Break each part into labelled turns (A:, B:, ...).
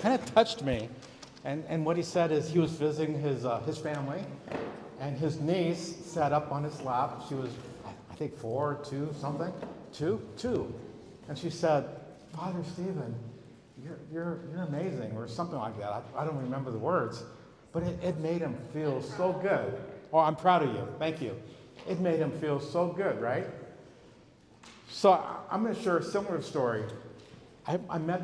A: kind of touched me. And what he said is he was visiting his family, and his niece sat up on his lap. She was, I think, 4, 2, something, two. And she said, Father Stephen, you're amazing, or something like that. I don't remember the words, but it made him feel so good. Oh, I'm proud of you. Thank you. It made him feel so good, right? So I'm going to share a similar story. I met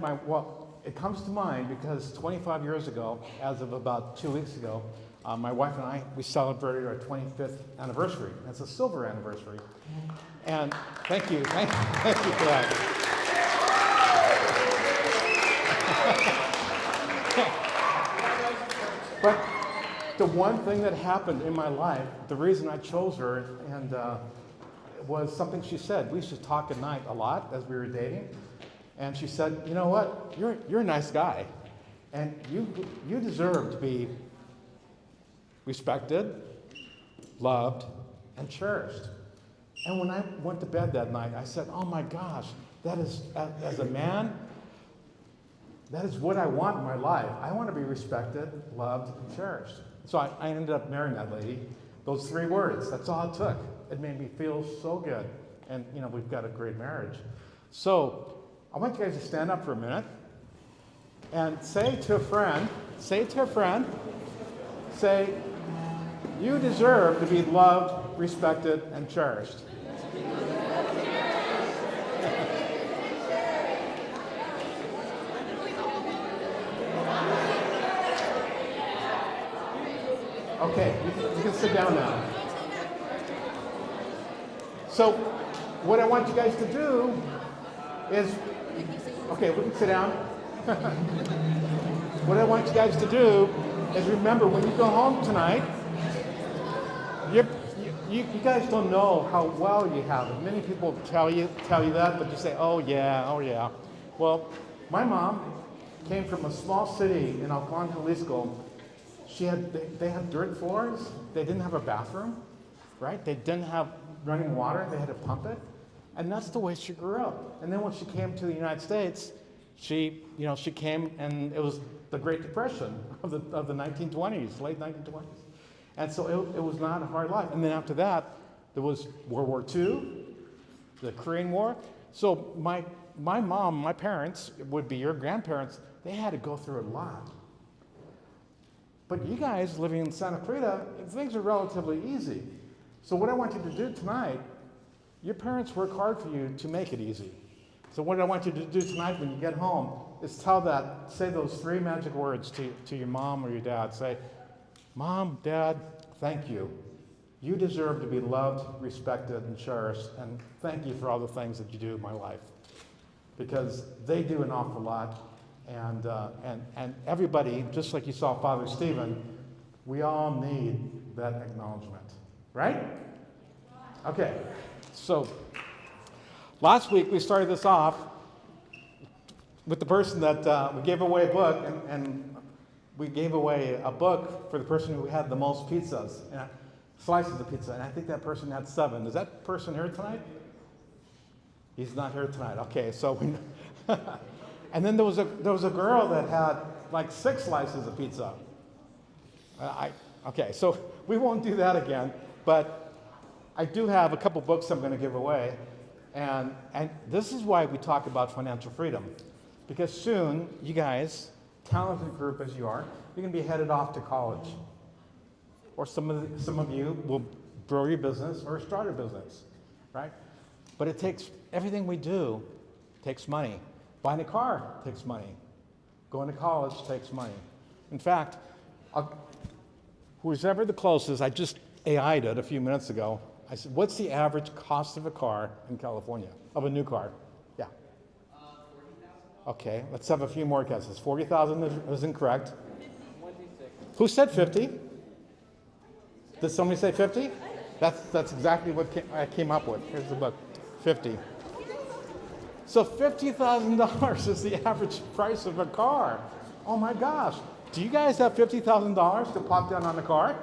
A: it comes to mind because 25 years ago, as of about 2 weeks ago, my wife and I, we celebrated our 25th anniversary. That's a silver anniversary. And thank you for that. But the one thing that happened in my life, the reason I chose her, and was something she said. We used to talk at night a lot as we were dating, and she said, "You know what? You're a nice guy, and you deserve to be respected, loved, and cherished." And when I went to bed that night, I said, "Oh my gosh, that is, as a man, that is what I want in my life. I want to be respected, loved, and cherished." So I ended up marrying that lady. Those 3 words, that's all it took. It made me feel so good. And, we've got a great marriage. So I want you guys to stand up for a minute and say to a friend, "You deserve to be loved, respected, and cherished." Okay, you can sit down now. So, what I want you guys to do is, okay, we can sit down. What I want you guys to do is remember when you go home tonight, you guys don't know how well you have it. Many people tell you that, but you say, oh yeah. Well, my mom came from a small city in Alcon, Jalisco. They had dirt floors. They didn't have a bathroom, right? They didn't have running water. They had to pump it. And that's the way she grew up. And then when she came to the United States, she came, and it was the Great Depression of the 1920s, late 1920s. And so it was not a hard life. And then after that, there was World War II, the Korean War. So my mom, my parents, would be your grandparents, they had to go through a lot. But you guys living in Santa Clarita, things are relatively easy. So what I want you to do tonight, your parents work hard for you to make it easy. So what I want you to do tonight when you get home is say those 3 magic words to your mom or your dad. Say, "Mom, Dad, thank you. You deserve to be loved, respected, and cherished, and thank you for all the things that you do in my life." Because they do an awful lot. And everybody, just like you saw Father Stephen, we all need that acknowledgement, right? Okay, so last week we started this off with the person that we gave away a book, and we gave away a book for the person who had the most pizzas, slices of pizza, and I think that person had 7. Is that person here tonight? He's not here tonight. Okay, so we. And then there was a girl that had like 6 slices of pizza. Okay, so we won't do that again, but I do have a couple books I'm going to give away, and this is why we talk about financial freedom, because soon you guys, talented group as you are, you're going to be headed off to college, or some of you will grow your business or start a business, right? But it takes everything we do takes money. Buying a car takes money. Going to college takes money. In fact, who's ever the closest, I just AI'd it a few minutes ago. I said, what's the average cost of a car in California, of a new car? Yeah. $40,000. Okay, let's have a few more guesses. 40,000 is incorrect. 26. Who said 50? Did somebody say 50? That's exactly what I came up with. Here's the book, 50. So $50,000 is the average price of a car. Oh my gosh. Do you guys have $50,000 to plop down on the car?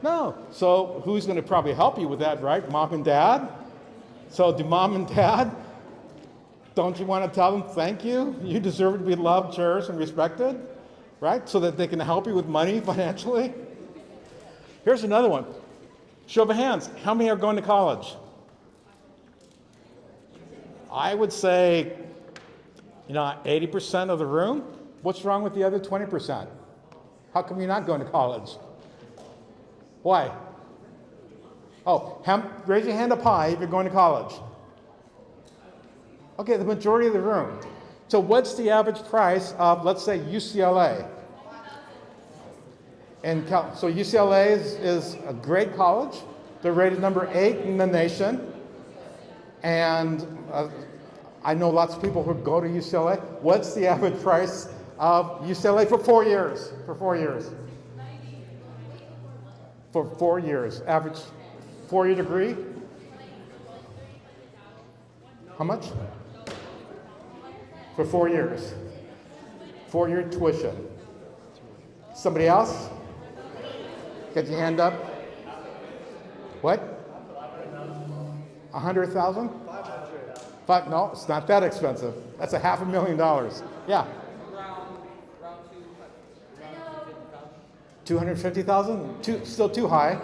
A: No. So who's going to probably help you with that, right? Mom and Dad? So do Mom and Dad Don't you want to tell them thank you? You deserve to be loved, cherished, and respected, right? So that they can help you with money financially. Here's another one. Show of hands. How many are going to college? I would say, 80% of the room. What's wrong with the other 20%? How come you're not going to college? Why? Oh, raise your hand up high if you're going to college. Okay, the majority of the room. So what's the average price of, let's say, UCLA? So UCLA is a great college. They're rated number 8 in the nation. And I know lots of people who go to UCLA. What's the average price of UCLA for 4 years? For 4 years. For 4 years. Average 4-year degree? How much? For 4 years. 4-year tuition. Somebody else? Get your hand up. What? 100,000? No, it's not that expensive. That's $500,000. Yeah.
B: Around
A: 250,000? Still too high.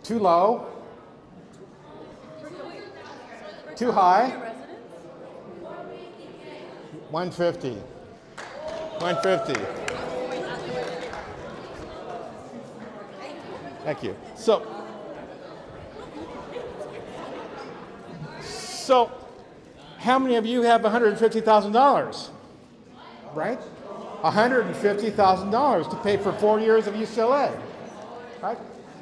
A: Too low. Too high. 150. 150. Thank you. So how many of you have $150,000? Right? $150,000 to pay for 4 years of UCLA. Right?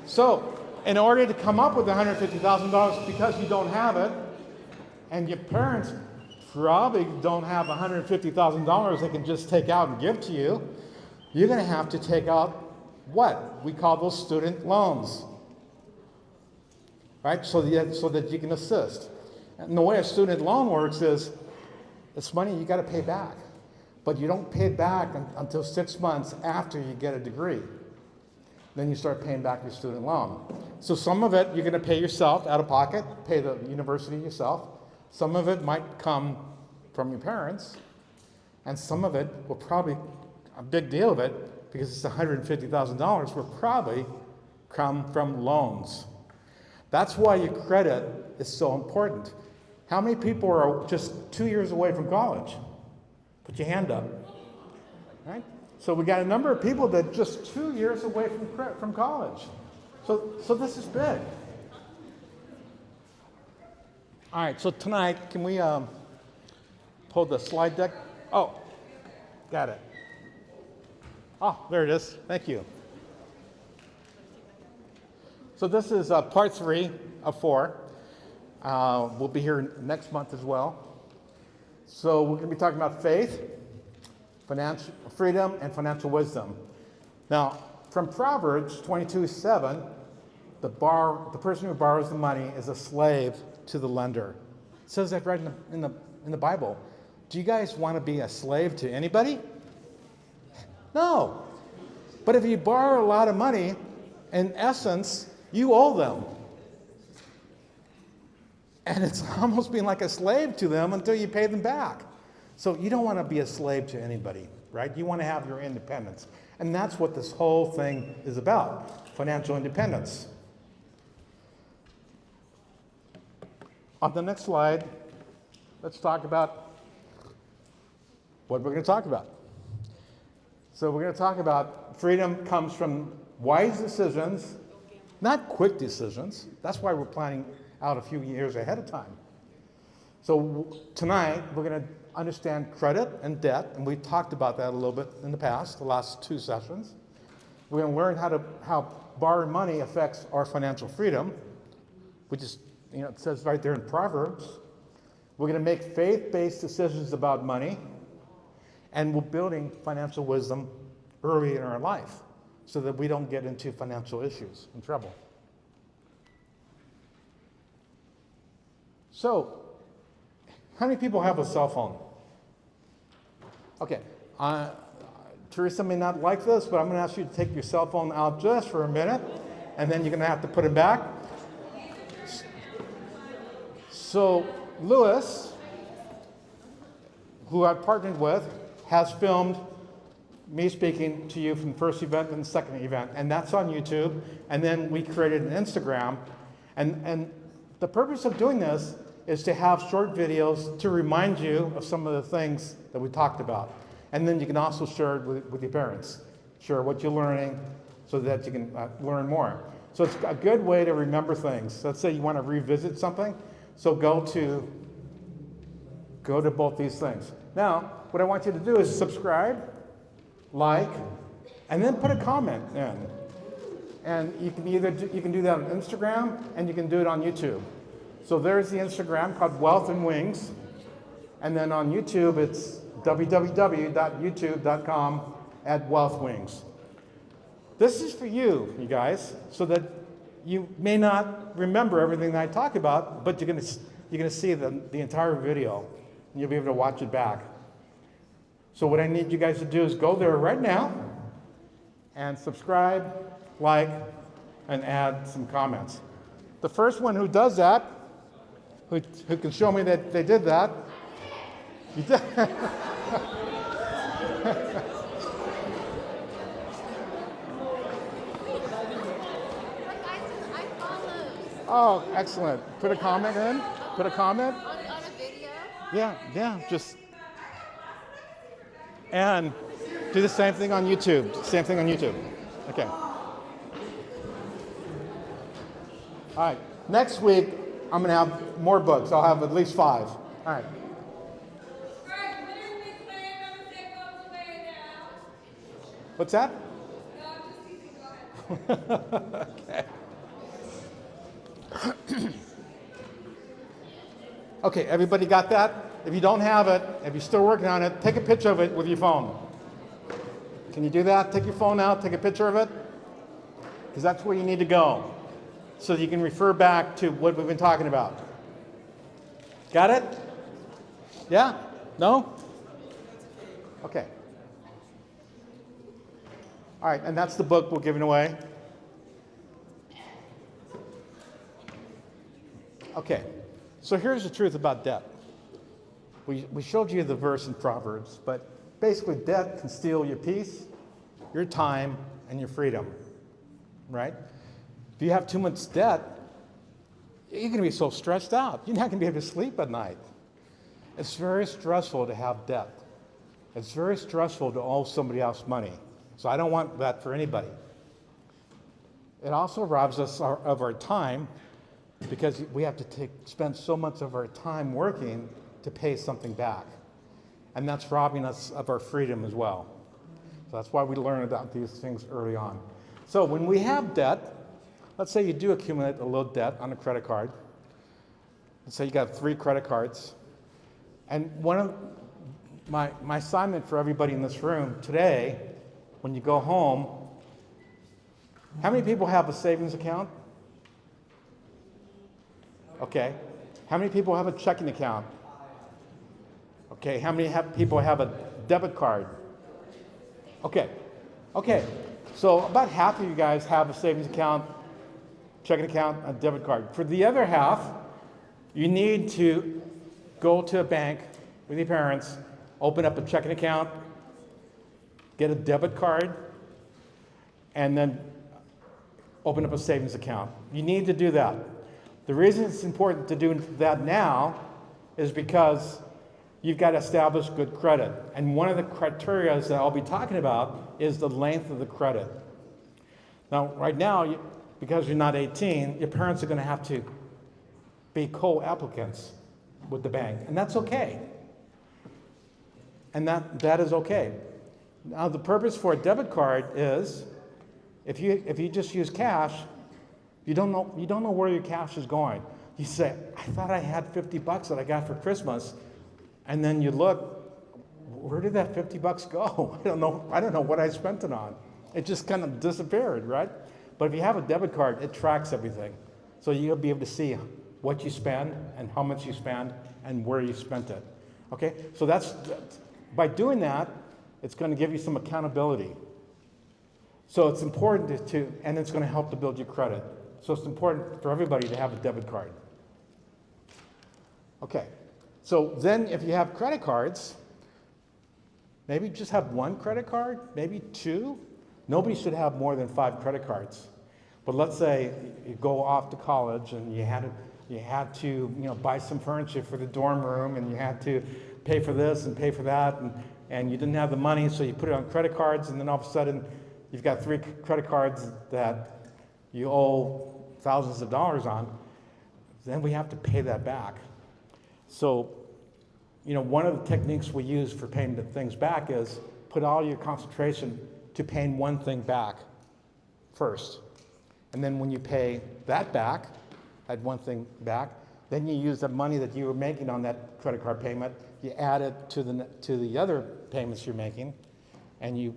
A: So in order to come up with $150,000, because you don't have it, and your parents probably don't have $150,000 they can just take out and give to you, you're going to have to take out what? We call those student loans. Right? So that you can assist. And the way a student loan works is, it's money you got to pay back. But you don't pay it back until 6 months after you get a degree. Then you start paying back your student loan. So some of it you're going to pay yourself out of pocket, pay the university yourself. Some of it might come from your parents. And some of it will probably, a big deal of it, because it's $150,000, will probably come from loans. That's why your credit is so important. How many people are just 2 years away from college? Put your hand up. Right? So we got a number of people that are just 2 years away from college. So this is big. All right, so tonight, can we pull the slide deck? Oh, got it. Oh, there it is. Thank you. So this is part 3 of 4. We'll be here next month as well. So we're going to be talking about faith, financial freedom, and financial wisdom. Now, from Proverbs 22:7, the person who borrows the money is a slave to the lender. It says that right in the Bible. Do you guys want to be a slave to anybody? No. But if you borrow a lot of money, in essence, you owe them. And it's almost being like a slave to them until you pay them back. So you don't want to be a slave to anybody, right? You want to have your independence. And that's what this whole thing is about, financial independence. On the next slide, let's talk about what we're going to talk about. So we're going to talk about freedom comes from wise decisions, not quick decisions. That's why we're planning out a few years ahead of time. So tonight, we're going to understand credit and debt, and we've talked about that a little bit in the past, the last 2 sessions. We're going to learn how borrowing money affects our financial freedom, which is, it says right there in Proverbs. We're going to make faith-based decisions about money, and we're building financial wisdom early in our life so that we don't get into financial issues and trouble. So, how many people have a cell phone? Okay, Teresa may not like this, but I'm going to ask you to take your cell phone out just for a minute, and then you're going to have to put it back. So, Lewis, who I've partnered with, has filmed me speaking to you from the first event and the second event, and that's on YouTube. And then we created an Instagram. And the purpose of doing this is to have short videos to remind you of some of the things that we talked about. And then you can also share it with your parents. Share what you're learning so that you can learn more. So it's a good way to remember things. Let's say you want to revisit something. So go to both these things. Now, what I want you to do is subscribe, like, and then put a comment in. And you can you can do that on Instagram and you can do it on YouTube. So there's the Instagram called Wealth and Wings. And then on YouTube, it's www.youtube.com/wealthwings. This is for you guys, so that you may not remember everything that I talk about, but you're going to see the entire video, and you'll be able to watch it back. So what I need you guys to do is go there right now and subscribe, like, and add some comments. The first one who does that, who can show me that they did that, you did. Oh, excellent. Put a comment in. Put a comment.
C: On a video?
A: Yeah, just. And do the same thing on YouTube. Same thing on YouTube. Okay. All right. Next week, I'm going to have more books. I'll have at least 5. All right. What's that? Okay. Okay, everybody got that? If you don't have it, if you're still working on it, take a picture of it with your phone. Can you do that? Take your phone out, take a picture of it? Because that's where you need to go, so you can refer back to what we've been talking about. Got it? Yeah? No? Okay. All right, and that's the book we're giving away. Okay, so here's the truth about debt. We showed you the verse in Proverbs, but basically debt can steal your peace, your time, and your freedom, right? If you have too much debt, you're going to be so stressed out. You're not going to be able to sleep at night. It's very stressful to have debt. It's very stressful to owe somebody else money. So I don't want that for anybody. It also robs us of our time, because we have to spend so much of our time working to pay something back. And that's robbing us of our freedom as well. So that's why we learn about these things early on. So when we have debt, let's say you do accumulate a little debt on a credit card. Let's say you got 3 credit cards. And one of my assignment for everybody in this room today, when you go home, how many people have a savings account? Okay. How many people have a checking account? Okay. How many people have a debit card? Okay. Okay. So about half of you guys have a savings account, checking account, a debit card. For the other half, you need to go to a bank with your parents, open up a checking account, get a debit card, and then open up a savings account. You need to do that. The reason it's important to do that now is because you've got to establish good credit. And one of the criteria that I'll be talking about is the length of the credit. Now, right now, because you're not 18, your parents are going to have to be co-applicants with the bank, and that's okay. And that is okay. Now, the purpose for a debit card is if you just use cash, you don't know where your cash is going. You say, I thought I had $50 that I got for Christmas, and then you look, where did that $50 go? I don't know what I spent it on. It just kind of disappeared, right? But if you have a debit card, it tracks everything. So you'll be able to see what you spend and how much you spend and where you spent it. Okay? So by doing that, it's going to give you some accountability. So it's important and it's going to help to build your credit. So it's important for everybody to have a debit card. Okay, so then if you have credit cards, maybe just have one credit card, maybe two. Nobody should have more than 5 credit cards. But let's say you go off to college and you had to buy some furniture for the dorm room, and you had to pay for this and pay for that, and you didn't have the money, so you put it on credit cards, and then all of a sudden you've got 3 credit cards that you owe thousands of dollars on. Then we have to pay that back. So, one of the techniques we use for paying the things back is put all your concentration to paying one thing back first. And then when you pay that back, that one thing back, then you use the money that you were making on that credit card payment, you add it to the other payments you're making, and you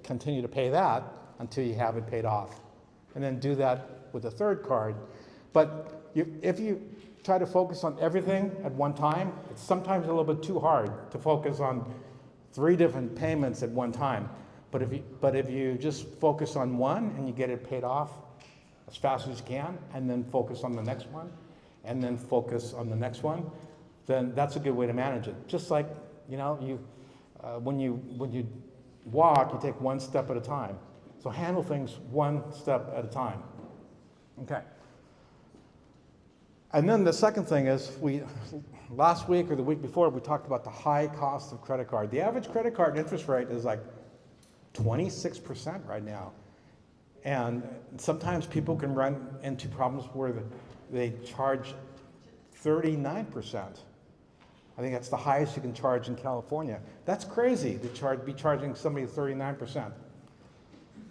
A: continue to pay that until you have it paid off. And then do that with the third card. But if you try to focus on everything at one time, it's sometimes a little bit too hard to focus on 3 different payments at one time. But if you just focus on one and you get it paid off as fast as you can, and then focus on the next one, and then focus on the next one, then that's a good way to manage it. Just like when you walk, you take one step at a time. So handle things one step at a time. Okay. And then the second thing is, last week or the week before, we talked about the high cost of credit card. The average credit card interest rate is like 26% right now. And sometimes people can run into problems where they charge 39%. I think that's the highest you can charge in California. That's crazy to be charging somebody 39%.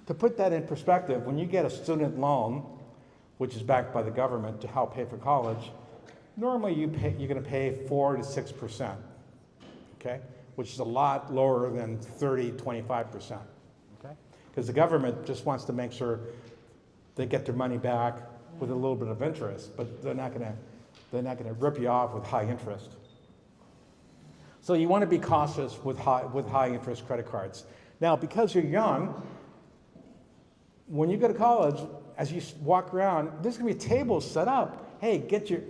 A: To put that in perspective, when you get a student loan, which is backed by the government to help pay for college, normally you're going to pay 4 to 6%, okay? Which is a lot lower than 30, 25%, okay? Because the government just wants to make sure they get their money back with a little bit of interest, but they're not going to rip you off with high interest. So you want to be cautious with high interest credit cards. Now, because you're young, when you go to college, as you walk around, there's going to be tables set up. Hey, get your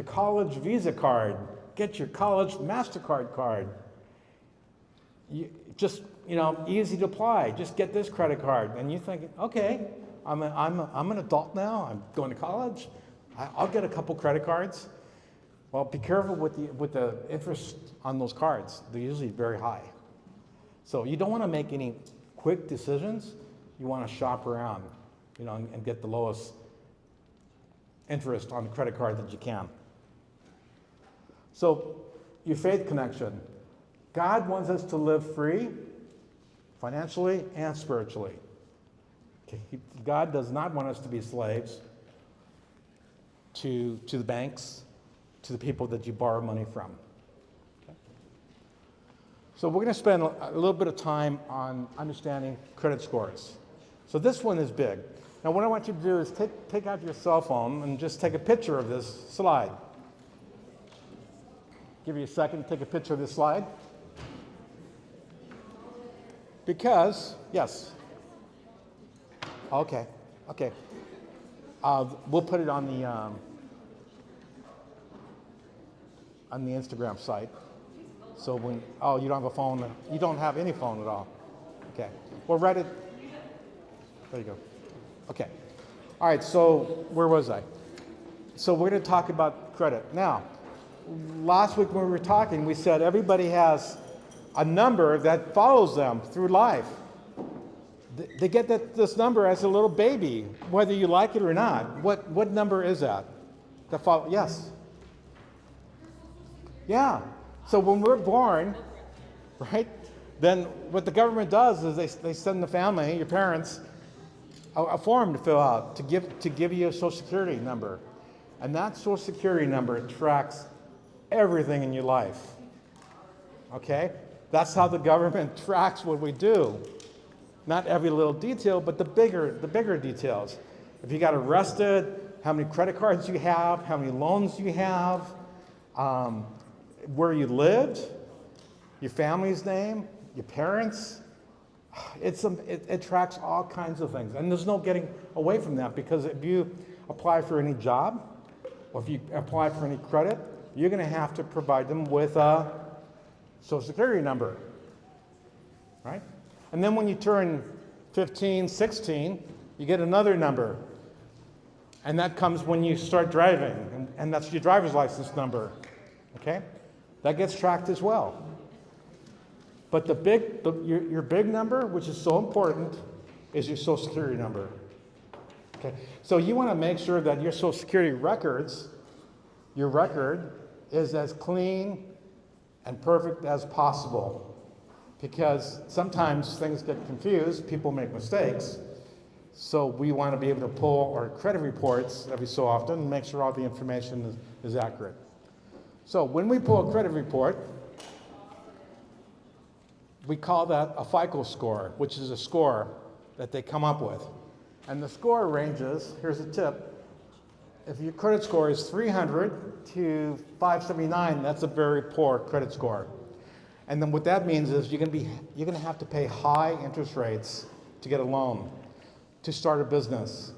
A: college Visa card, get your college MasterCard card. Easy to apply. Just get this credit card, and you think, okay, I'm an adult now. I'm going to college. I'll get a couple credit cards. Well, be careful with the interest on those cards. They're usually very high. So you don't want to make any quick decisions. You want to shop around, and get the lowest interest on the credit card that you can. So your faith connection. God wants us to live free, financially and spiritually. Okay. God does not want us to be slaves to the banks, to the people that you borrow money from. Okay. So we're going to spend a little bit of time on understanding credit scores. So this one is big. Now what I want you to do is take out your cell phone and just take a picture of this slide. Give you a second to take a picture of this slide. Because, yes. Okay. We'll put it on the Instagram site. So you don't have a phone, you don't have any phone at all. Okay. Well, write it. There you go. Okay. All right, so where was I? So we're going to talk about credit. Now, last week when we were talking, we said everybody has a number that follows them through life. They get this number as a little baby, whether you like it or not. What number is that? Yes. Yeah. So when we're born, right, then what the government does is they send the family, your parents, a form to fill out to give you a Social Security number. And that Social Security number tracks everything in your life. Okay? That's how the government tracks what we do. Not every little detail, but the bigger details. If you got arrested, how many credit cards you have, how many loans you have, where you lived, your family's name, your parents. It tracks all kinds of things. And there's no getting away from that, because if you apply for any job, or if you apply for any credit, you're going to have to provide them with a Social Security number, right? And then when you turn 15, 16, you get another number. And that comes when you start driving, and that's your driver's license number, okay? That gets tracked as well. But your big number, which is so important, is your Social Security number. Okay? So you want to make sure that your Social Security records, your record, is as clean and perfect as possible. Because sometimes things get confused, people make mistakes. So we want to be able to pull our credit reports every so often and make sure all the information is accurate. So when we pull a credit report, we call that a FICO score, which is a score that they come up with. And the score ranges, here's a tip, if your credit score is 300 to 579, that's a very poor credit score. And then what that means is you're going to have to pay high interest rates to get a loan, to start a business,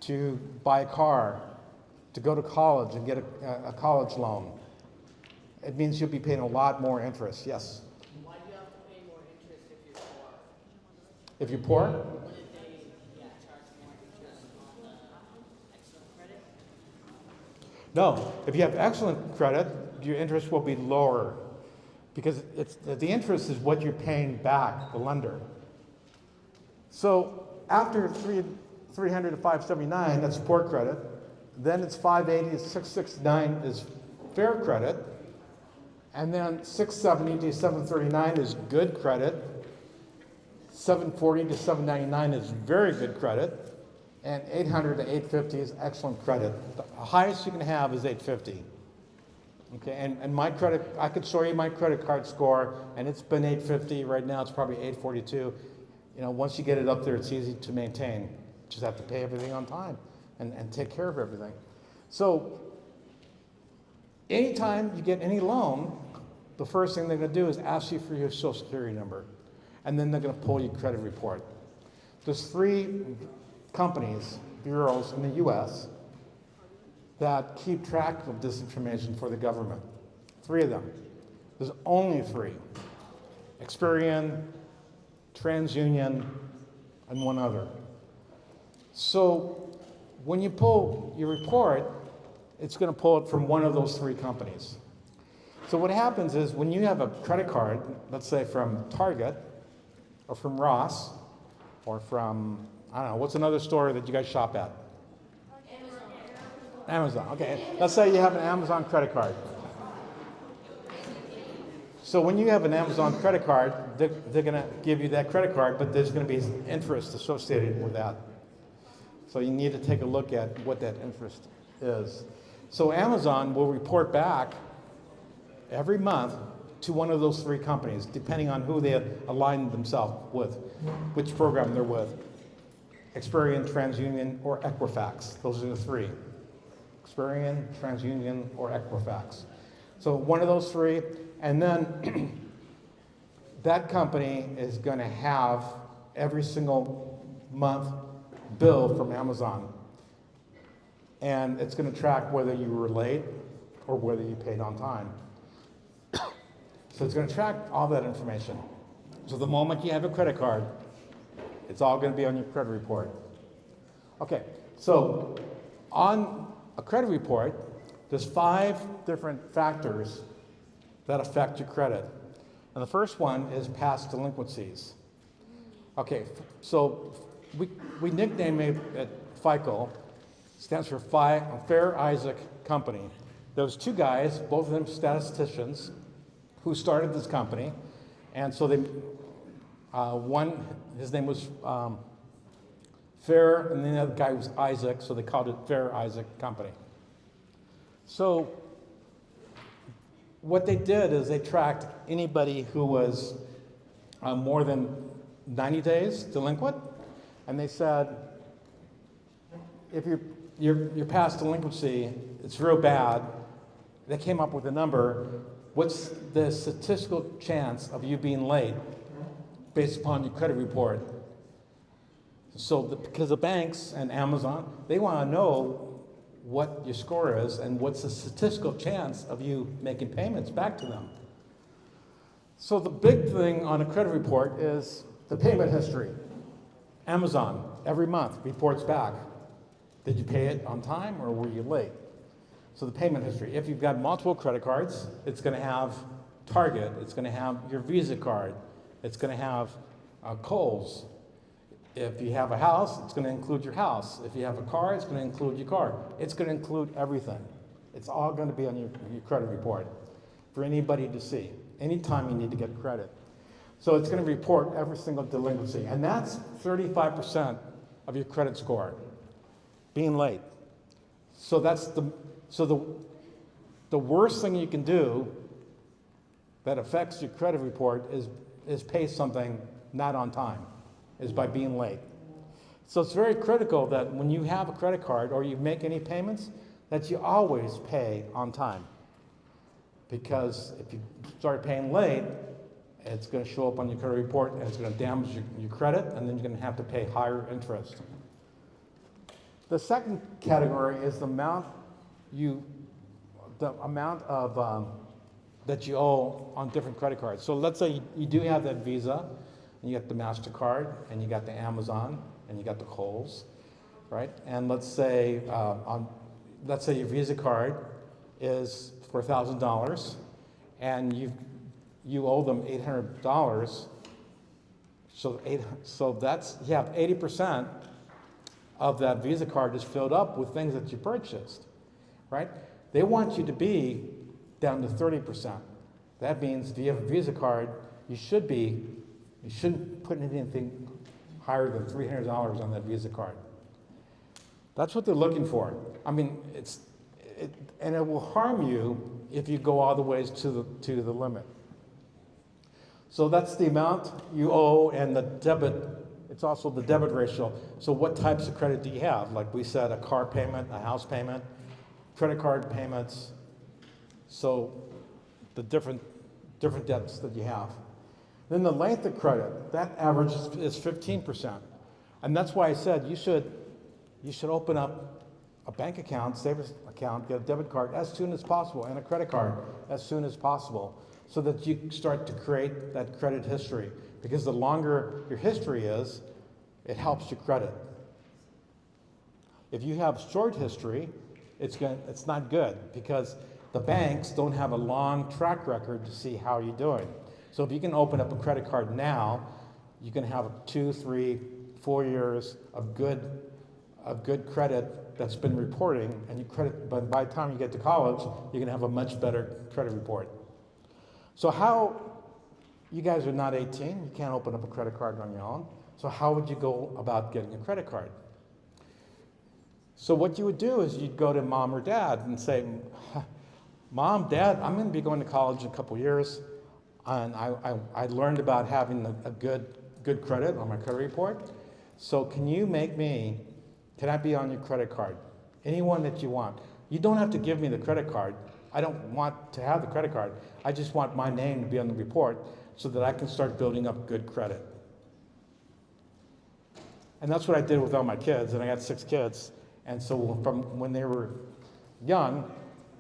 A: to buy a car, to go to college and get a college loan. It means you'll be paying a lot more interest. Yes?
B: Why do you have to pay more interest if you're poor?
A: If you're poor?
B: Wouldn't they charge more interest on the excellent credit?
A: No. If you have excellent credit, your interest will be lower because the interest is what you're paying back, the lender. So after 300 to 579, that's poor credit. Then it's 580 to 669 is fair credit. And then 670 to 739 is good credit. 740 to 799 is very good credit. And 800 to 850 is excellent credit. The highest you can have is 850. Okay, and my credit, I could show you my credit card score, and it's been 850. Right now it's probably 842. You know, once you get it up there, it's easy to maintain. You just have to pay everything on time and take care of everything. So anytime you get any loan, the first thing they're going to do is ask you for your Social Security number, and then they're going to pull your credit report. There's 3 companies, bureaus in the U.S. that keep track of this information for the government. 3 of them. There's only 3. Experian, TransUnion, and one other. So when you pull your report, it's going to pull it from one of those 3 companies. So what happens is when you have a credit card, let's say from Target, or from Ross, or from, I don't know, what's another store that you guys shop at? Amazon, okay. Let's say you have an Amazon credit card. So when you have an Amazon credit card, they're going to give you that credit card, but there's going to be interest associated with that. So you need to take a look at what that interest is. So Amazon will report back every month to one of those 3 companies, depending on who they align themselves with, which program they're with. Experian, TransUnion, or Equifax. Those are the 3. Experian, TransUnion, or Equifax. So one of those 3, and then that company is going to have every single month bill from Amazon. And it's going to track whether you were late or whether you paid on time. So it's going to track all that information. So the moment you have a credit card, it's all going to be on your credit report. Okay, so on a credit report, there's 5 different factors that affect your credit. And the first one is past delinquencies. Okay, so we nickname it at FICO, stands for Fair Isaac Company. There was 2 guys, both of them statisticians, who started this company. And so they, one, his name was Fair, and the other guy was Isaac, so they called it Fair Isaac Company. So what they did is they tracked anybody who was more than 90 days delinquent, and they said, if your past delinquency, it's real bad, they came up with a number, what's the statistical chance of you being late based upon your credit report? So because the banks and Amazon, they want to know what your score is and what's the statistical chance of you making payments back to them. So the big thing on a credit report is the payment history. Amazon, every month, reports back. Did you pay it on time or were you late? So the payment history. If you've got multiple credit cards, it's going to have Target, it's going to have your Visa card, it's going to have Kohl's. If you have a house, it's going to include your house. If you have a car, it's going to include your car. It's going to include everything. It's all going to be on your credit report for anybody to see, anytime you need to get credit. So it's going to report every single delinquency, and that's 35% of your credit score, being late. So that's the worst thing you can do that affects your credit report is pay something not on time, is by being late. So it's very critical that when you have a credit card or you make any payments, that you always pay on time. Because if you start paying late, it's going to show up on your credit report and it's going to damage your credit, and then you're going to have to pay higher interest. The second category is the amount of that you owe on different credit cards. So let's say you do have that Visa, and you got the MasterCard, and you got the Amazon, and you got the Kohl's, right? And let's say your Visa card is for $1,000, and you owe them $800. So that's, you have 80% of that Visa card is filled up with things that you purchased, right? They want you to be down to 30%. That means if you have a Visa card, you shouldn't put anything higher than $300 on that Visa card. That's what they're looking for. I mean, and it will harm you if you go all the ways to the limit. So that's the amount you owe, and the debit, it's also the debit ratio. So what types of credit do you have? Like we said, a car payment, a house payment, credit card payments. So the different debts that you have. Then the length of credit, that average is 15%. And that's why I said you should open up a bank account, savings account, get a debit card as soon as possible, and a credit card as soon as possible, so that you start to create that credit history. Because the longer your history is, it helps your credit. If you have short history, it's not good, because the banks don't have a long track record to see how you're doing. So if you can open up a credit card now, you can have 2, 3, 4 years of good credit that's been reporting, and but by the time you get to college, you can have a much better credit report. So you guys are not 18, you can't open up a credit card on your own. So how would you go about getting a credit card? So what you would do is you'd go to mom or dad and say, Mom, Dad, I'm going to be going to college in a couple years, and I learned about having a good credit on my credit report. So can I be on your credit card? Anyone that you want. You don't have to give me the credit card. I don't want to have the credit card. I just want my name to be on the report so that I can start building up good credit. And that's what I did with all my kids, and I got 6 kids. And so from when they were young,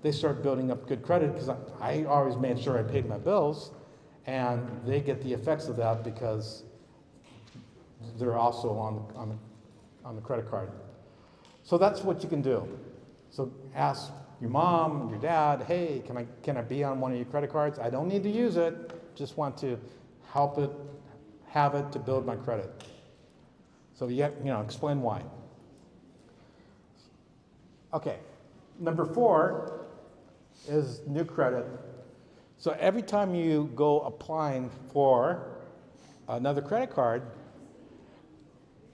A: they started building up good credit, because I always made sure I paid my bills, and they get the effects of that because they're also on the credit card. So that's what you can do. So ask your mom, your dad, hey, can I be on one of your credit cards? I don't need to use it, just want to have it to build my credit. So explain why. Okay, number 4 is new credit. So every time you go applying for another credit card,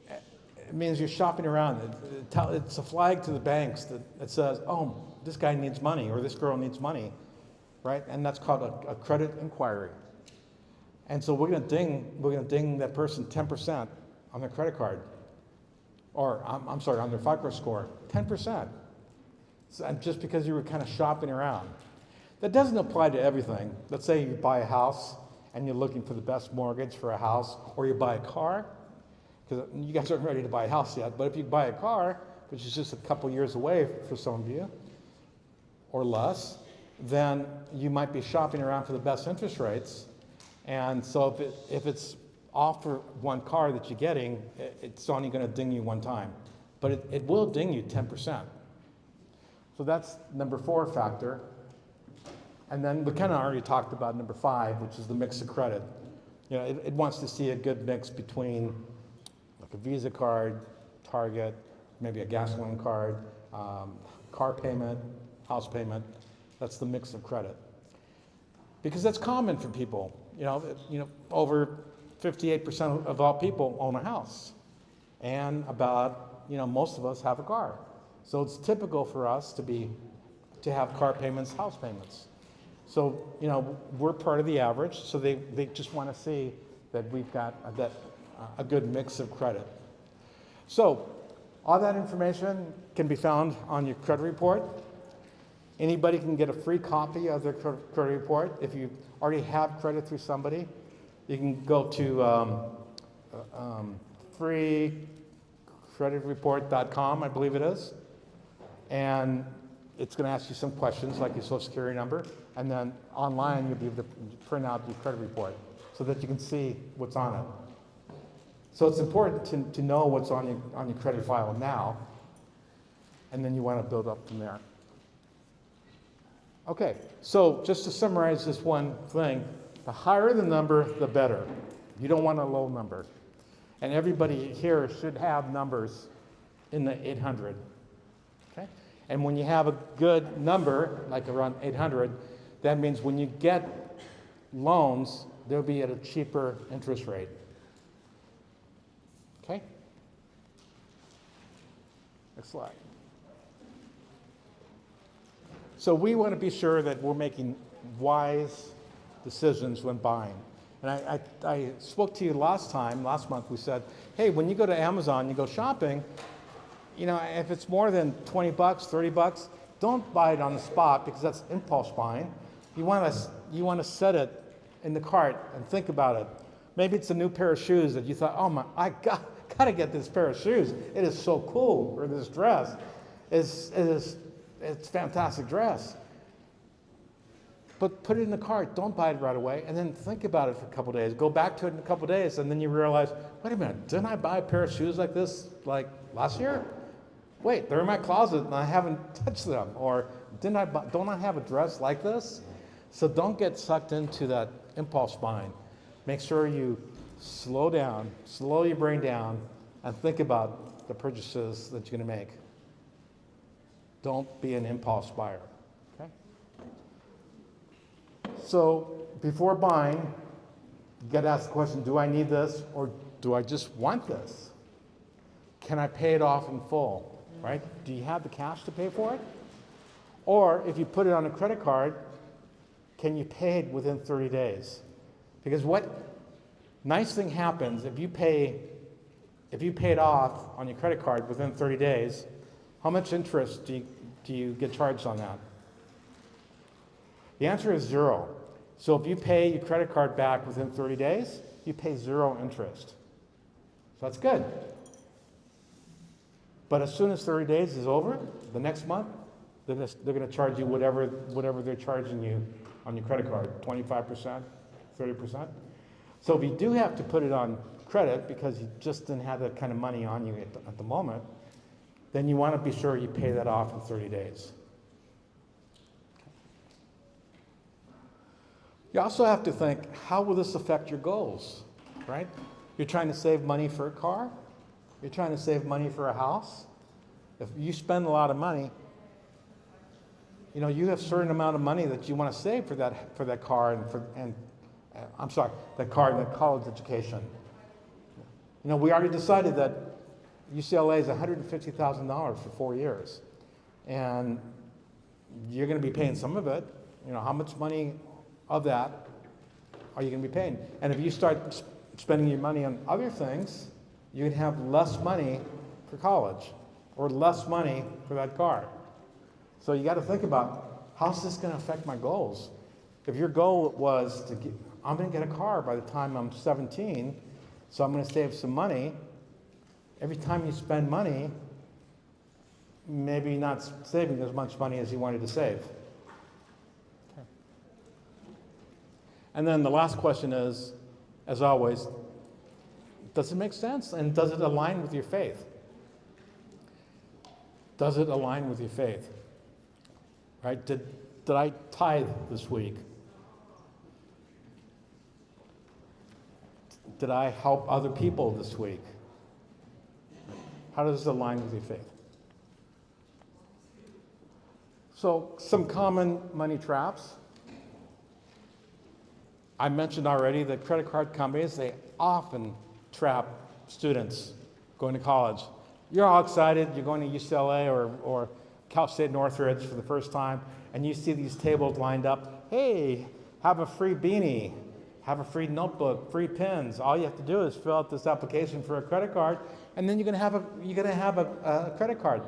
A: it means you're shopping around. It's a flag to the banks that says, oh, this guy needs money or this girl needs money, right? And that's called a credit inquiry. And so we're gonna ding that person 10% on their credit card, or I'm sorry, on their FICO score, 10%. So, just because you were kind of shopping around. That doesn't apply to everything. Let's say you buy a house and you're looking for the best mortgage for a house, or you buy a car, because you guys aren't ready to buy a house yet, but if you buy a car, which is just a couple years away for some of you, or less, then you might be shopping around for the best interest rates. And so if it's off for one car that you're getting, it's only going to ding you one time. But it will ding you 10%. So that's number 4 factor. And then we kind of already talked about number 5, which is the mix of credit. You know, it wants to see a good mix between like a Visa card, Target, maybe a gasoline card, car payment, house payment. That's the mix of credit. Because that's common for people. You know, over 58% of all people own a house. And about, most of us have a car. So it's typical for us to have car payments, house payments. So, we're part of the average, so they just want to see that we've got a good mix of credit. So, all that information can be found on your credit report. Anybody can get a free copy of their credit report. If you already have credit through somebody, you can go to freecreditreport.com, I believe it is, and it's going to ask you some questions like your social security number, and then online you'll be able to print out your credit report so that you can see what's on it. So it's important to know what's on your credit file now, and then you want to build up from there. Okay, so just to summarize this one thing, the higher the number, the better. You don't want a low number. And everybody here should have numbers in the 800. Okay? And when you have a good number, like around 800, that means when you get loans, they'll be at a cheaper interest rate. Okay? Next slide. So we want to be sure that we're making wise decisions when buying. And I spoke to you last month, we said, hey, when you go to Amazon, you go shopping, if it's more than 20 bucks, 30 bucks, don't buy it on the spot because that's impulse buying. You want to set it in the cart and think about it. Maybe it's a new pair of shoes that you thought, oh I got to get this pair of shoes. It is so cool. Or this dress. It's a fantastic dress. But put it in the cart. Don't buy it right away. And then think about it for a couple days. Go back to it in a couple days. And then you realize, wait a minute, didn't I buy a pair of shoes like this like last year? Wait, they're in my closet and I haven't touched them. Or don't I have a dress like this? So don't get sucked into that impulse buying. Make sure you slow down, slow your brain down, and think about the purchases that you're going to make. Don't be an impulse buyer. Okay? So before buying, you got to ask the question, do I need this or do I just want this? Can I pay it off in full? Right? Do you have the cash to pay for it? Or if you put it on a credit card, can you pay it within 30 days? Because what nice thing happens if you pay it off on your credit card within 30 days, how much interest do you get charged on that? The answer is 0. So if you pay your credit card back within 30 days, you pay 0 interest. So that's good. But as soon as 30 days is over, the next month, they're going to charge you whatever they're charging you on your credit card, 25%, 30%. So if you do have to put it on credit because you just didn't have that kind of money on you at the moment, then you want to be sure you pay that off in 30 days. You also have to think, how will this affect your goals, right? You're trying to save money for a car. You're trying to save money for a house. If you spend a lot of money, you have a certain amount of money that you want to save for that car that car and that college education. We already decided that UCLA is $150,000 for 4 years, and you're going to be paying some of it. How much money of that are you going to be paying? And if you start spending your money on other things, you can have less money for college or less money for that car. So you got to think about, how's this going to affect my goals? If your goal was I'm going to get a car by the time I'm 17, so I'm going to save some money. Every time you spend money, maybe not saving as much money as he wanted to save. Okay. And then the last question is, as always, does it make sense and does it align with your faith? Does it align with your faith? Right? Did I tithe this week? Did I help other people this week? How does it align with your faith? So, some common money traps. I mentioned already that credit card companies, they often trap students going to college. You're all excited, you're going to UCLA or Cal State Northridge for the first time, and you see these tables lined up. Hey, have a free beanie, have a free notebook, free pens. All you have to do is fill out this application for a credit card, and then you're gonna have a credit card.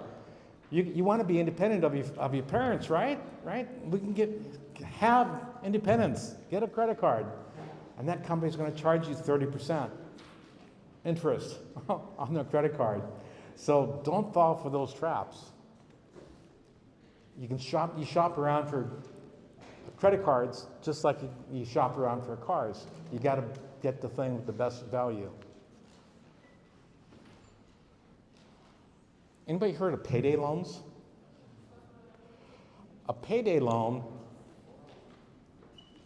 A: You want to be independent of your parents, right? Right? We can have independence. Get a credit card, and that company's going to charge you 30% interest on their credit card. So don't fall for those traps. You shop around for credit cards just like you shop around for cars. You got to get the thing with the best value. Anybody heard of payday loans? A payday loan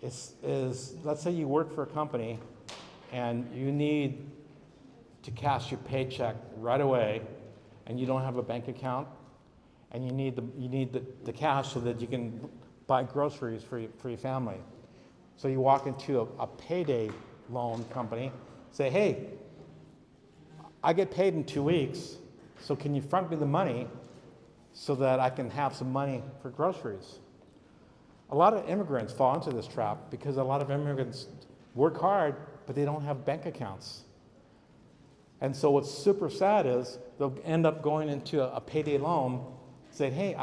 A: is let's say you work for a company and you need to cash your paycheck right away and you don't have a bank account and you need the cash so that you can buy groceries for your family. So you walk into a payday loan company, say, hey, I get paid in 2 weeks, so can you front me the money so that I can have some money for groceries? A lot of immigrants fall into this trap because a lot of immigrants work hard, but they don't have bank accounts. And so what's super sad is they'll end up going into a payday loan, saying, hey,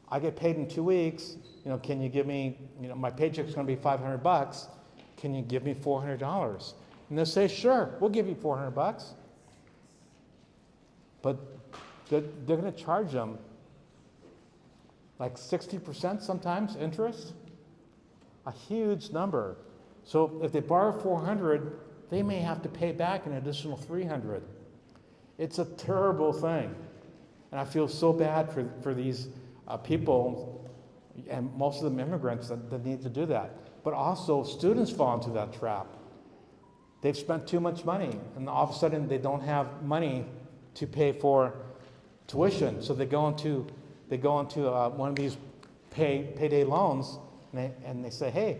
A: I get paid in 2 weeks, can you give me, my paycheck's gonna be $500, can you give me $400? And they'll say, sure, we'll give you $400. But they're gonna charge them like 60% sometimes interest, a huge number. So if they borrow 400, they may have to pay back an additional 300. It's a terrible thing. And I feel so bad for these people, and most of them immigrants that need to do that. But also students fall into that trap. They've spent too much money, and all of a sudden they don't have money to pay for tuition. So they go into one of these payday loans, and they say, hey,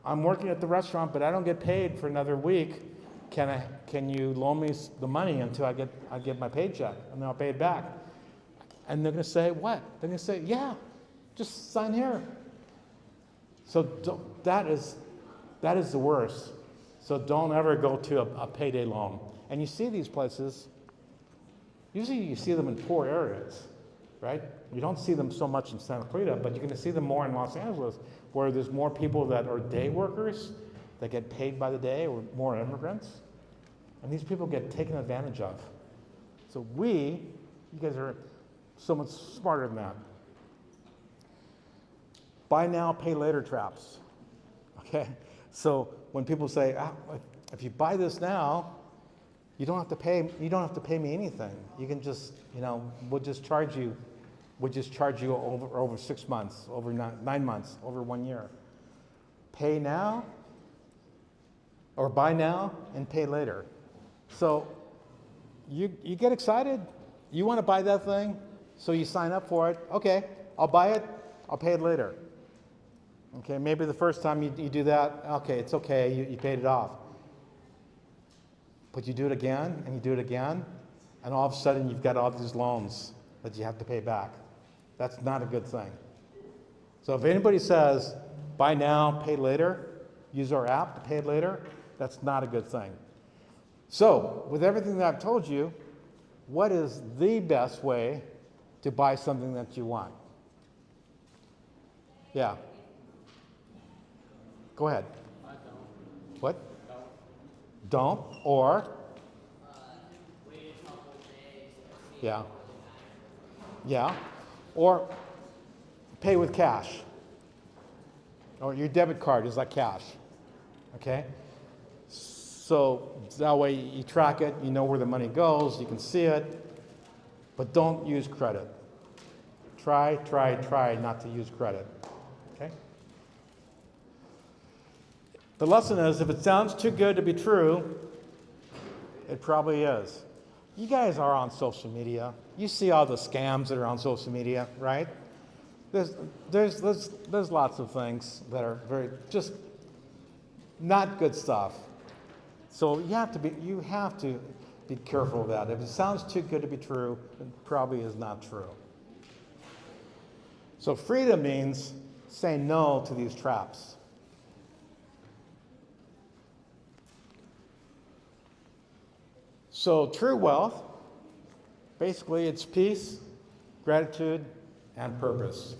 A: I'm working at the restaurant, but I don't get paid for another week. Can you loan me the money until I get my paycheck, and then I'll pay it back? And they're going to say, what? They're going to say, yeah, just sign here. So that is the worst. So don't ever go to a payday loan. And you see these places, usually you see them in poor areas, right? You don't see them so much in Santa Clarita, but you're going to see them more in Los Angeles, where there's more people that are day workers that get paid by the day, or more immigrants. And these people get taken advantage of. So you guys are so much smarter than that. Buy now, pay later traps. Okay? So when people say, if you buy this now, you don't have to pay me anything. You can just, we'll just charge you over 6 months, over 9 months, over 1 year. Pay now, or buy now and pay later. So you get excited. You want to buy that thing, so you sign up for it. Okay, I'll buy it. I'll pay it later. Okay, maybe the first time you do that, okay, it's okay. You paid it off. But you do it again, and you do it again, and all of a sudden you've got all these loans that you have to pay back. That's not a good thing. So if anybody says, buy now, pay later, use our app to pay it later, that's not a good thing. So with everything that I've told you, what is the best way to buy something that you want? Yeah. Go ahead.
B: Don't.
A: What? Don't, or?
B: Wait a couple days.
A: Yeah. Yeah. Or pay with cash. Or your debit card is like cash. Okay? So that way you track it, you know where the money goes, you can see it, but don't use credit. Try not to use credit. Okay? The lesson is, if it sounds too good to be true, it probably is. You guys are on social media. You see all the scams that are on social media, right? There's lots of things that are very just not good stuff. So you have to be careful of that. If it sounds too good to be true, it probably is not true. So freedom means saying no to these traps. So true wealth, basically it's peace, gratitude, and purpose.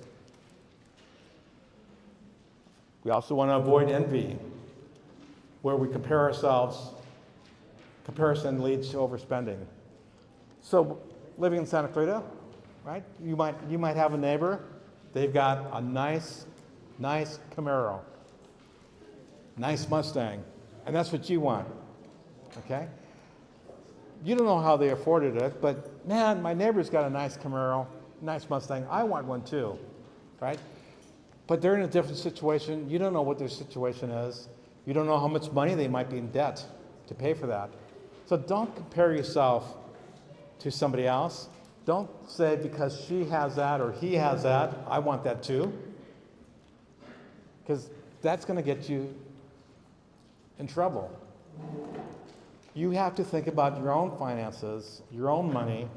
A: We also want to avoid envy, where we compare ourselves. Comparison leads to overspending. So living in Santa Clarita, right? You might have a neighbor. They've got a nice Camaro, nice Mustang, and that's what you want, okay? You don't know how they afforded it, but man, my neighbor's got a nice Camaro, nice Mustang. I want one too, right? But they're in a different situation. You don't know what their situation is. You don't know how much money they might be in debt to pay for that. So don't compare yourself to somebody else. Don't say because she has that or he has that, I want that too. Because that's going to get you in trouble. You have to think about your own finances, your own money,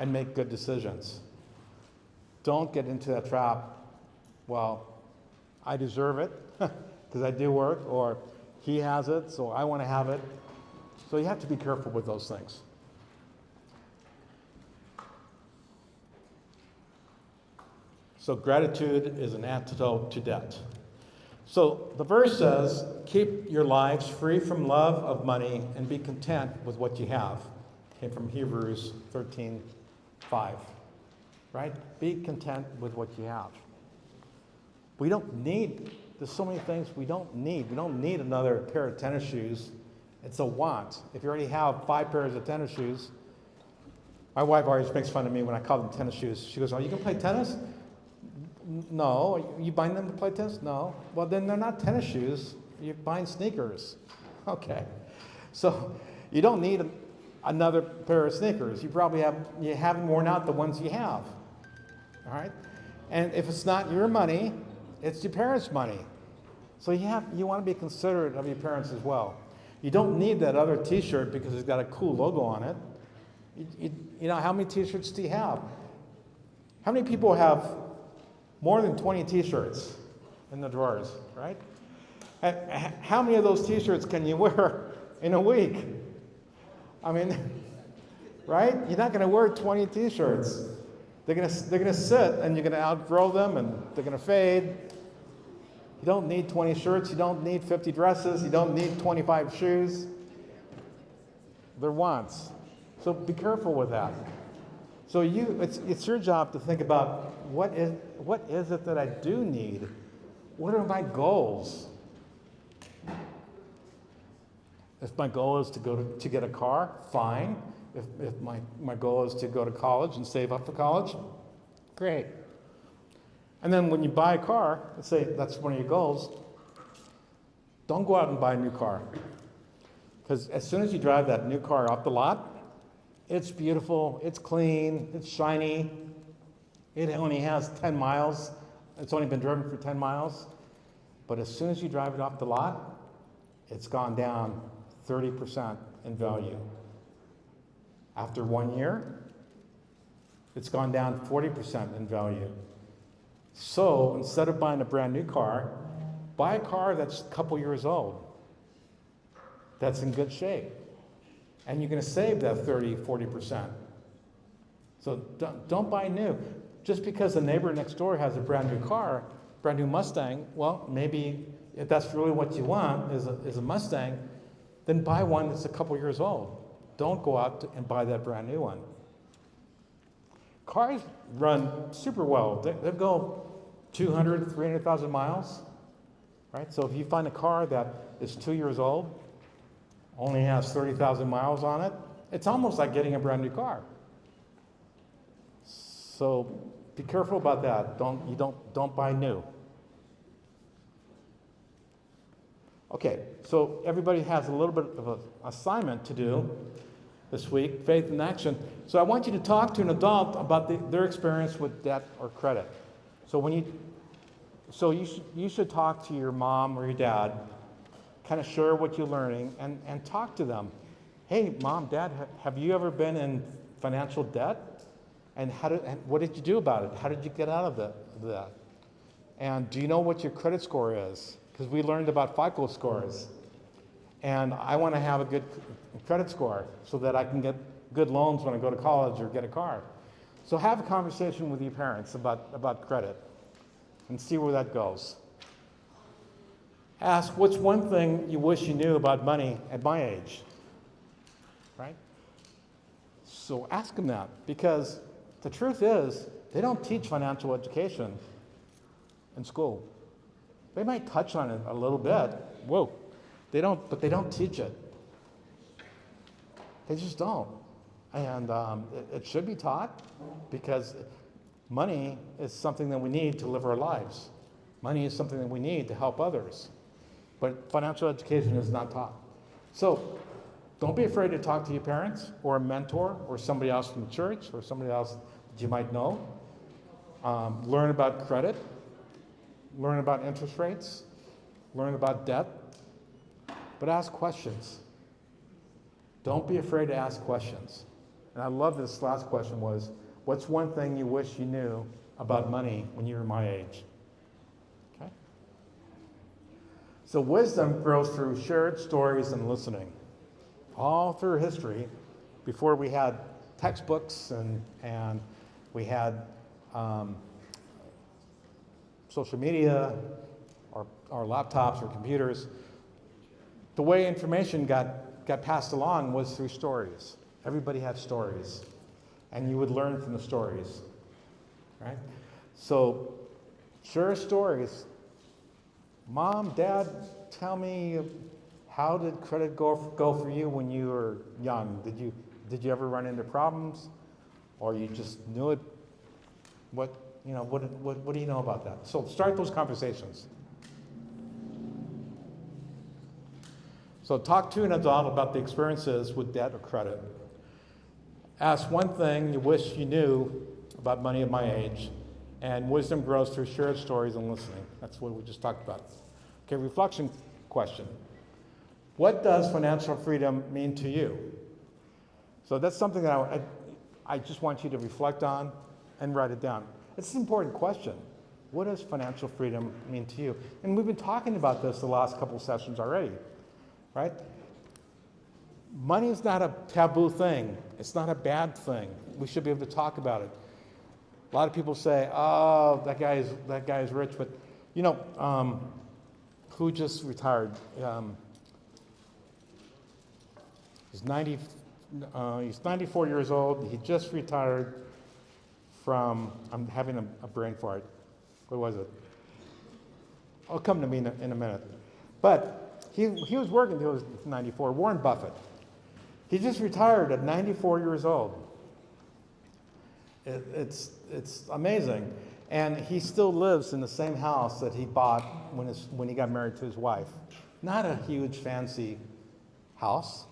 A: and make good decisions. Don't get into that trap, well, I deserve it because I do work, or he has it, so I want to have it. So you have to be careful with those things. So gratitude is an antidote to debt. So the verse says, keep your lives free from love of money and be content with what you have. Came from Hebrews 13:5, right? Be content with what you have. We don't need, there's so many things we don't need. We don't need another pair of tennis shoes. It's a want. If you already have 5 pairs of tennis shoes, my wife always makes fun of me when I call them tennis shoes. She goes, oh, you can play tennis? No. You buying them to play tennis? No. Well, then they're not tennis shoes. You're buying sneakers. Okay. So you don't need another pair of sneakers. You haven't worn out the ones you have. All right? And if it's not your money, it's your parents' money. So you want to be considerate of your parents as well. You don't need that other T-shirt because it's got a cool logo on it. You know, how many T-shirts do you have? How many people have more than 20 T-shirts in the drawers, right? How many of those T-shirts can you wear in a week? I mean, right? You're not going to wear 20 T-shirts. They're gonna sit, and you're gonna outgrow them, and they're gonna fade. You don't need 20 shirts. You don't need 50 dresses. You don't need 25 shoes. They're wants. So be careful with that. So it's your job to think about what is it that I do need? What are my goals? If my goal is to get a car, fine. If my goal is to go to college and save up for college, great. And then when you buy a car, let's say that's one of your goals, don't go out and buy a new car. Because as soon as you drive that new car off the lot, it's beautiful, it's clean, it's shiny. It only has 10 miles. It's only been driven for 10 miles. But as soon as you drive it off the lot, it's gone down 30% in value. After 1 year, it's gone down 40% in value. So instead of buying a brand new car, buy a car that's a couple years old, that's in good shape. And you're going to save that 30, 40%. So don't buy new. Just because the neighbor next door has a brand new car, brand new Mustang, well, maybe if that's really what you want is a Mustang, then buy one that's a couple years old. Don't go out and buy that brand new one. Cars run super well. They'll go 200, 300,000 miles, right? So if you find a car that is 2 years old, only has 30,000 miles on it, it's almost like getting a brand new car. So be careful about that. Don't buy new. Okay, so everybody has a little bit of an assignment to do this week, faith in action. So I want you to talk to an adult about their experience with debt or credit. So you should talk to your mom or your dad, kind of share what you're learning, and talk to them. Hey, mom, dad, have you ever been in financial debt? And what did you do about it? How did you get out of that? And do you know what your credit score is? Because we learned about FICO scores. And I want to have a good credit score so that I can get good loans when I go to college or get a car. So have a conversation with your parents about credit and see where that goes. Ask, what's one thing you wish you knew about money at my age? Right? So ask them that, because the truth is, they don't teach financial education in school. They might touch on it a little bit. Whoa. But they don't teach it. They just don't. And it should be taught, because money is something that we need to live our lives. Money is something that we need to help others. But financial education is not taught. So don't be afraid to talk to your parents or a mentor or somebody else from the church or somebody else that you might know. Learn about credit. Learn about interest rates. Learn about debt. But ask questions. Don't be afraid to ask questions. And I love this last question was, what's one thing you wish you knew about money when you were my age? Okay? So wisdom grows through shared stories and listening. All through history, before we had textbooks and we had social media or laptops or computers, the way information got passed along was through stories. Everybody had stories, and you would learn from the stories, right? So share stories. Mom, Dad, tell me, how did credit go for you when you were young? Did you ever run into problems, or you just knew it? What do you know about that? So start those conversations. So talk to an adult about the experiences with debt or credit. Ask one thing you wish you knew about money at my age, and wisdom grows through shared stories and listening. That's what we just talked about. Okay, reflection question. What does financial freedom mean to you? So that's something that I just want you to reflect on and write it down. It's an important question. What does financial freedom mean to you? And we've been talking about this the last couple of sessions already, right? Money is not a taboo thing. It's not a bad thing. We should be able to talk about it. A lot of people say, "Oh, that guy is rich," but who just retired? He's 94 years old. He just retired from. I'm having a brain fart. What was it? It'll come to me in a minute. But he was working until he was 94. Warren Buffett. He just retired at 94 years old. It's amazing. And he still lives in the same house that he bought when he got married to his wife. Not a huge fancy house.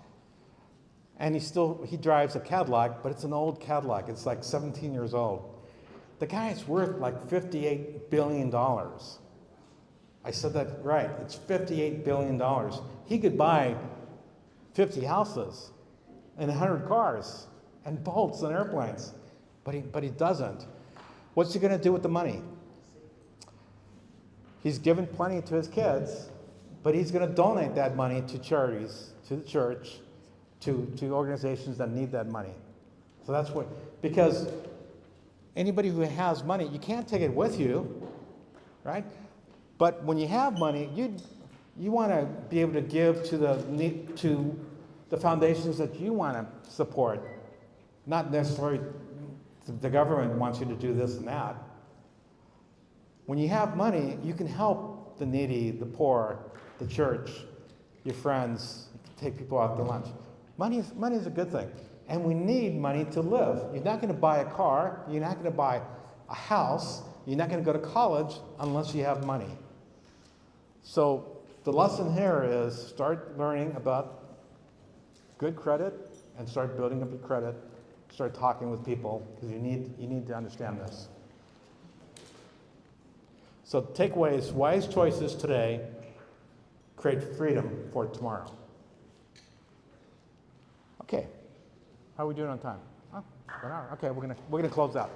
A: And he drives a Cadillac, but it's an old Cadillac. It's like 17 years old. The guy's worth like $58 billion. I said that right. It's $58 billion. He could buy 50 houses and 100 cars and boats and airplanes, but he doesn't. What's he going to do with the money? He's given plenty to his kids, but he's going to donate that money to charities, to the church, to organizations that need that money. So that's what, because anybody who has money, you can't take it with you, right? But when you have money, you want to be able to give to the foundations that you want to support, not necessarily the government wants you to do this and that. When you have money, you can help the needy, the poor, the church, your friends, take people out to lunch. Money is a good thing. And we need money to live. You're not going to buy a car. You're not going to buy a house. You're not going to go to college unless you have money. So the lesson here is start learning about good credit and start building up your credit. Start talking with people because you need to understand this. So takeaways, wise choices today create freedom for tomorrow. Okay, how are we doing on time? Oh, 1 hour. Okay, we're gonna close out.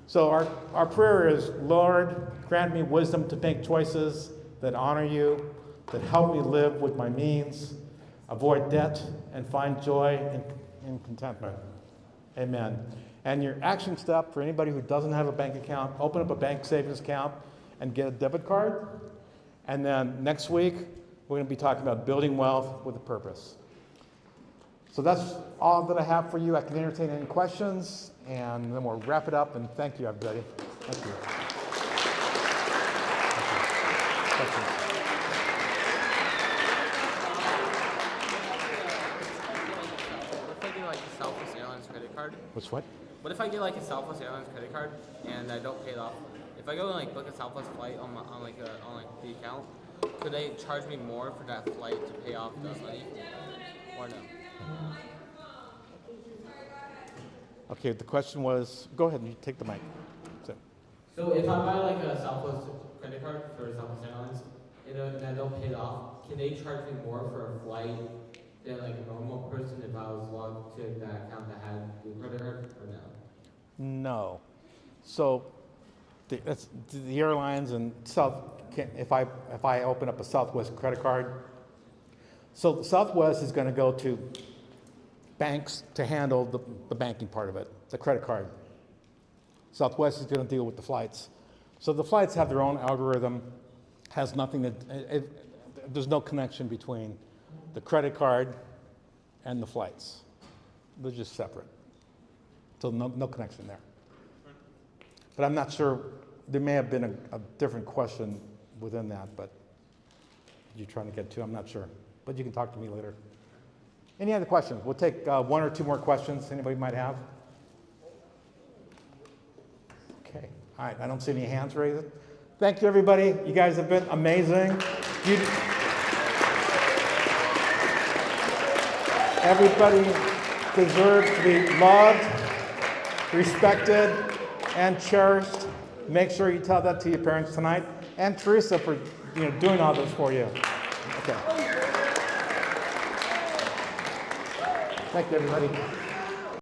A: So our prayer is, Lord, grant me wisdom to make choices that honor you, that help me live with my means, avoid debt, and find joy in contentment. Amen. And your action step for anybody who doesn't have a bank account, open up a bank savings account and get a debit card. And then next week, we're going to be talking about building wealth with a purpose. So that's all that I have for you. I can entertain any questions, and then we'll wrap it up. And thank you, everybody. Thank you. Questions?
C: What if I get like a Southwest Airlines credit card?
A: What's what?
C: What if I get like a Southwest Airlines credit card and I don't pay it off? If I go and like book a Southwest flight on the account, could they charge me more for that flight to pay off the money, or no?
A: Okay, the question was, go ahead and take the mic.
C: So if I buy like a Southwest credit card for Southwest Airlines and I don't pay it off, can they charge me more for a flight than like a normal person if I was logged to that account that had the credit card, or no?
A: No. So the airlines and if I open up a Southwest credit card, so Southwest is going to go to banks to handle the banking part of it, the credit card. Southwest is going to deal with the flights. So the flights have their own algorithm, has nothing to, there's no connection between the credit card and the flights. They're just separate. So no connection there. But I'm not sure, there may have been a different question within that, but you're trying to get to, I'm not sure. But you can talk to me later. Any other questions? We'll take 1 or 2 more questions anybody might have. Okay, all right, I don't see any hands raised. Thank you, everybody. You guys have been amazing. Everybody deserves to be loved, respected, and cherished. Make sure you tell that to your parents tonight. And Teresa for doing all this for you. Okay. Thank you, everybody.